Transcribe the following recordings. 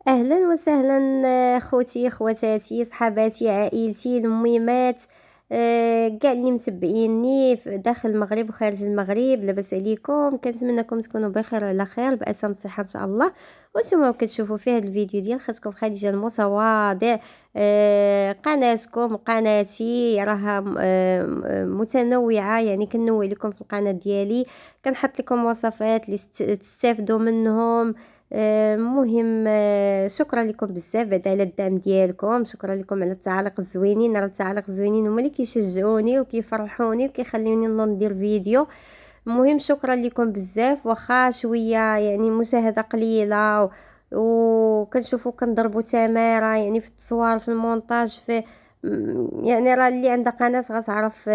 اهلا وسهلا، خوتي خواتاتي صحاباتي عائلتي الميمات. كاع اللي متبعيني داخل المغرب وخارج المغرب، لاباس عليكم؟ كنتمنىكم تكونوا بخير وعلى خير بأسم صحه ان شاء الله. وانتم كتشوفوا في هذا الفيديو ديال خدكم خديجه المتواضع. قناتكم قناتي راها متنوعه، يعني كنوع لكم في القناه ديالي. كنحط لكم وصفات اللي تستافدوا منهم. مهم، شكرا لكم بزاف بعد على الدعم ديالكم، شكرا لكم على التعاليق الزوينين. راه التعاليق الزوينين هما اللي كيشجعوني وكيفرحوني وكيخليوني ندير فيديو. المهم شكرا لكم بزاف، واخا شويه يعني مشاهده قليله وكنشوفوا كنضربوا تماره، يعني في التصوير في المونتاج في يعني راه اللي عندها قناه غتعرف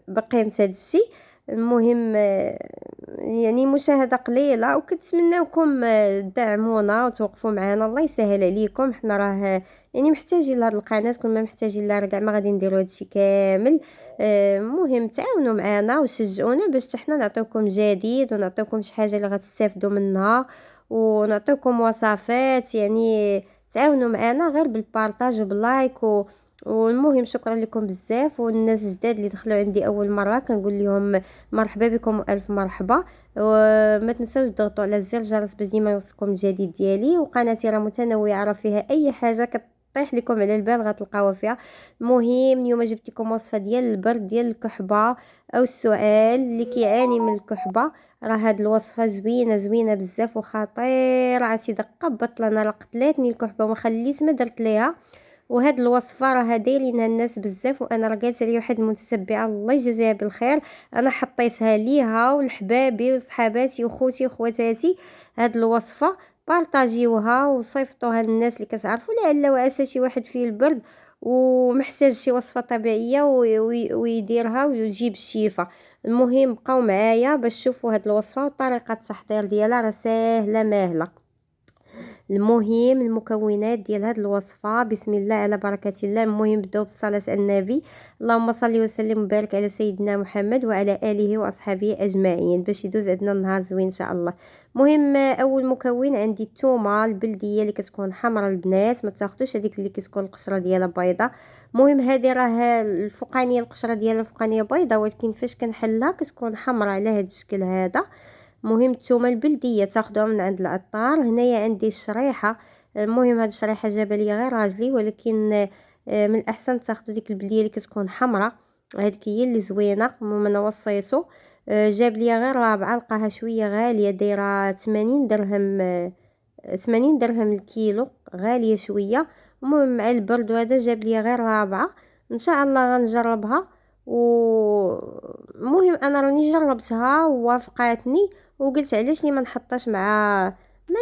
بقيمه هذا الشيء. المهم يعني مشاهدة قليلة، وكنتمناوكم تدعمونا وتوقفوا معنا. الله يسهل عليكم، حنا راه يعني محتاجين لهاد القناة، كنا محتاجين لها، راه كاع ما غادي نديرو هادشي كامل. المهم تعاونوا معنا وشجعونا باش حنا نعطيوكم جديد ونعطيوكم شي حاجة اللي غتستافدوا منها، ونعطيوكم وصفات. يعني تعاونوا معنا غير بالبارطاج وباللايك والمهم شكرا لكم بزاف. والناس الجداد اللي دخلوا عندي اول مره كنقول لهم مرحبا بكم والف مرحبا. وما تنساوش تضغطوا على زر الجرس باش ديما يوصلكم الجديد ديالي. وقناتي راه متنوعه، راه فيها اي حاجه كطيح لكم على البال غتلقاوها فيها. المهم اليوم جبت لكم وصفه ديال البرد ديال الكحبه، او السؤال اللي كيعاني من الكحبه. راه هاد الوصفه زوينه زوينه بزاف وخطيره، عرفتي دقه بطل انا راه قتلاتني الكحبه وما خليت ما درت ليها. وهاد الوصفه راها دايرينها الناس بزاف، وانا راه قالت لي واحد المتتبعه الله يجازيها بالخير، انا حطيتها ليها ولحبابي وصحاباتي وخوتي وخواتاتي. هاد الوصفه بارطاجيوها وصيفطوها للناس اللي كتعرفوا، لعل وعسى شي واحد فيه البرد ومحتاج شي وصفه طبيعيه ويديرها ويجيب الشفاء. المهم بقاو معايا باش تشوفوا هاد الوصفه وطريقه التحضير ديالها، راه ساهله ماهله. المهم المكونات ديال هاد الوصفه، بسم الله على بركه الله. المهم نبداو بالصلاه على النبي. اللهم صل وسلم وبارك على سيدنا محمد وعلى اله واصحابه اجمعين باش يدوز عندنا النهار زوين ان شاء الله. مهم اول مكون عندي الثومه البلديه اللي كتكون حمراء، البنات ما تاخذوش هذيك اللي كتكون القشره ديالها بيضاء. مهم هذه راه الفوقانيه القشره ديالها الفوقانيه بيضاء، ولكن فاش كنحلها كتكون حمراء على هذا الشكل هذا. مهم الثومه البلديه تاخذوها من عند العطار. هنايا عندي الشريحه. المهم هاد الشريحه جابها لي غير راجلي، ولكن من الاحسن تاخذوا ديك البلديه اللي كتكون حمراء، هذيك هي اللي زوينه. المهم انا وصيته. جاب لي غير رابعه، لقاها شويه غاليه دايره 80 درهم. 80 درهم الكيلو، غاليه شويه. المهم مع البرد هذا جاب لي غير رابعه. ان شاء الله غنجربها. ومهم انا راني جربتها ووافقاتني، وقلت علاش لي ما نحطاش مع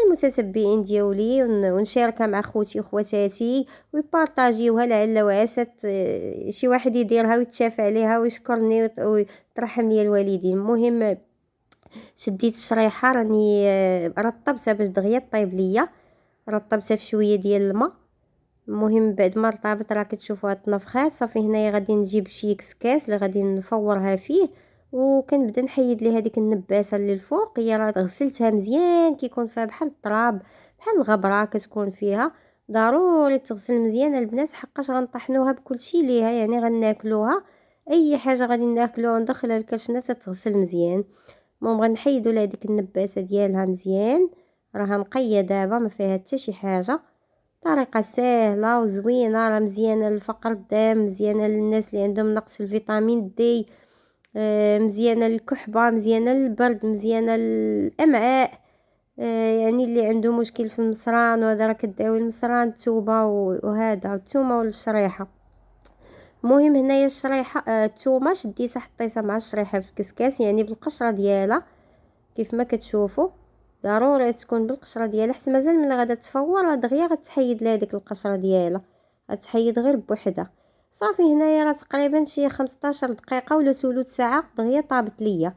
المتتبعين ديالي ونشاركها مع خوتي وخواتاتي ويبارطاجيوها، لعل وعسى شي واحد يديرها ويتشافى عليها ويشكرني ويترحم لي الوالدين. المهم شديت الشريحه، راني رطبتها باش دغيا طيب ليا. رطبتها في شويه ديال الماء. المهم بعد ما رطبت راه كتشوفوها تنفخات صافي. هنايا غادي نجيب شي كسكاس اللي غادي نفورها فيه، وكنبدا نحيد ليه هذيك النباسه اللي الفوق. هي راه غسلتها مزيان، كيكون فيها بحال التراب بحال الغبره كتكون فيها. ضروري تغسل مزيان البنات، حقاش غنطحنوها بكل شيء ليها، يعني غناكلوها. اي حاجه غادي ناكلوها ندخلها الكاشنه تتغسل مزيان. المهم غنحيدوا لها ديك النباسه ديالها مزيان. راها نقيه دابا ما فيها حتى شي حاجه. طريقة سهلة وزوينة، راه مزيانة للفقر الدم، مزيانة للناس اللي عندهم نقص الفيتامين دي، مزيانة للكحبة، مزيانة للبرد، مزيانة للأمعاء. يعني اللي عنده مشكل في المصران وهذا راه كداوي المصران التوبة وهذا الثومة والشريحة. المهم هنايا الشريحة الثومة شديتها حطيتها مع الشريحة في الكسكاس، يعني بالقشرة ديالها كيف ما كتشوفوا. ضروري تكون بالقشره ديالها، حتى مازال من غادا تفور دغيا غتحيد لها ديك القشره ديالها، غتحيد غير بوحدها. صافي هنايا راه تقريبا شي 15 دقيقه ولا ثلث ساعه دغيا طابت ليا.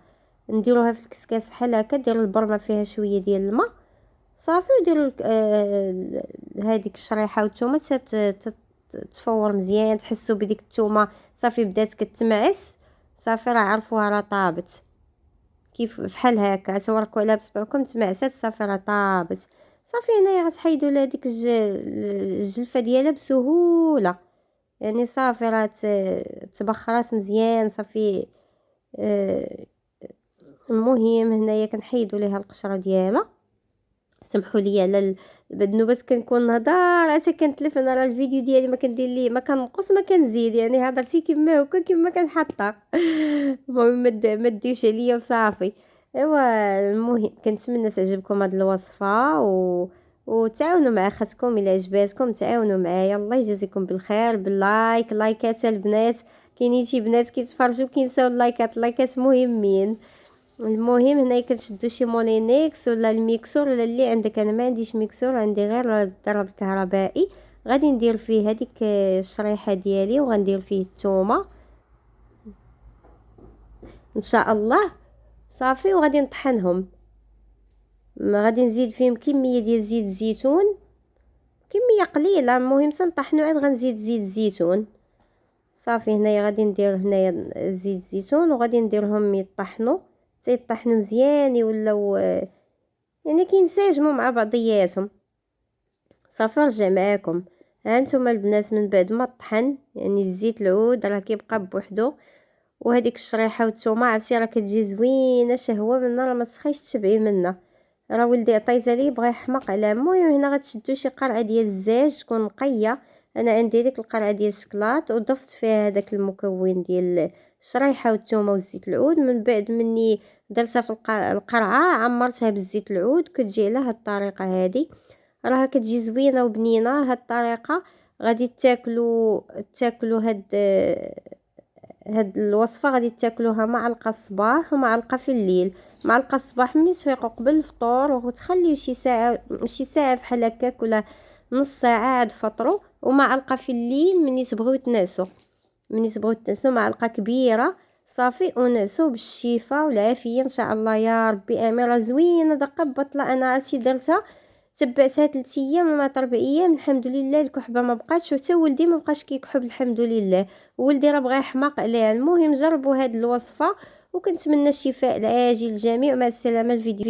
نديروها في الكسكاس بحال هكا، ديروا البرمه فيها شويه ديال الماء صافي، وديروا هذيك الشريحه والثومه تفور مزيان. تحسوا بديك الثومه صافي بدات كتمعس، صافي راه عرفوها راه طابت. كيف بحال هكا توركوا عليها بصبعكم تمعسات صافي راه طابت. صافي هنايا غتحيدوا لها ديك الجلفه ديالها بسهوله، يعني صافي راه تبخرات مزيان صافي. المهم هنايا كنحيدوا ليها القشره ديالها. سمحوا لي على النوبات كنكون نهضر حتى كنتلف انا، راه الفيديو ديالي ما كندير ليه، ما كنقص ما كنزيد، يعني هضرتي كما هكا كما كنحطها. المهم ما تديوش عليا وصافي. ايوا المهم كنتمنى تعجبكم هاد الوصفه وتعاونوا مع خاتكم الا عجباتكم، تعاونوا معايا. الله يجازيكم بالخير لايكات البنات. كاينين شي بنات كيتفرجوا كينساو اللايكات مهمين. المهم هنايا كنشدو شي مولينيكس ولا الميكسور ولا اللي عندك. انا ما عنديش ميكسور، عندي غير الضرب الكهربائي. غادي ندير فيه هذيك الشريحه ديالي وغندير فيه الثومه ان شاء الله صافي، وغادي نطحنهم. غادي نزيد فيهم كميه ديال زيت الزيتون، كميه قليله. المهم تنطحنوا عاد غنزيد زيت الزيتون صافي. هنايا غادي ندير هنايا زيت الزيتون وغادي نديرهم يطحنوا تيطحنوا مزيان يولاو يعني كينسجموا مع بعضياتهم صافي. رجع معاكم ها انتم البنات من بعد ما طحن، يعني الزيت العود راه كيبقى بوحدو، وهذيك الشريحه والثومه عرفتي راه كتجي زوينه شهوه منها، راه ما تسخيش تشبعي منها. راه ولدي عطيتها ليه بغى يحمق على. المهم هنا غتشدوا شي قرعه ديال الزاج تكون نقيه. انا عندي ديك القرعه ديال الشكلاط وضفت فيها هذاك المكون ديال الشريحه والثومه والزيت العود. من بعد مني درتها في القرعه عمرتها بالزيت العود. كتجي على هاد الطريقه هذه، راها كتجي زوينه وبنينه. هاد الطريقه غادي تاكلوا هاد الوصفه غادي تاكلوها معلقه الصباح ومعلقه في الليل. معلقه الصباح ملي تفيقوا قبل الفطور، وتخليو شي ساعه بحال هكاك ولا نص ساعه عاد فطروا. ومعلقه في الليل ملي تبغيو تنسوا معلقه كبيره صافي، ونعسوا بالشفاء والعافيه ان شاء الله يا ربي امين. راه زوينه دقه بطله. انا عرفتي درتها تبعتها 3 ايام ولا 4 ايام الحمد لله الكحبه ما بقاتش، وحتى ولدي ما بقاش كيكحب الحمد لله. ولدي راه بغى يحماق عليها. المهم جربوا هاد الوصفه وكنتمنى الشفاء العاجل للجميع. مع السلامه. الفيديو